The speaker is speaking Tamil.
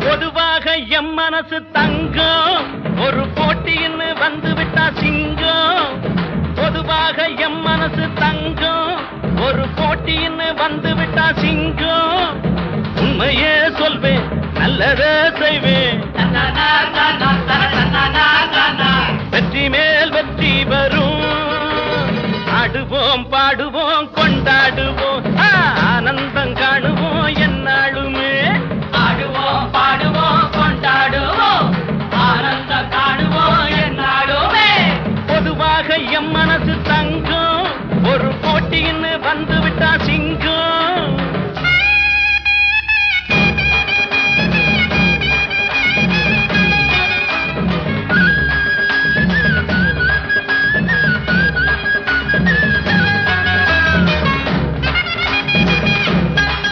பொதுவாக எம் மனசு தங்கம் ஒரு போட்டின்னு வந்து விட்டா சிங்கம். பொதுவாக எம் மனசு தங்கம் ஒரு போட்டின்னு வந்து விட்டா சிங்கம். உண்மையே சொல்வேன் நல்லதே செய்வேன். வெற்றி மேல் வெற்றி வரும். ஆடுவோம் பாடுவோம் கொண்டாடுவோம்.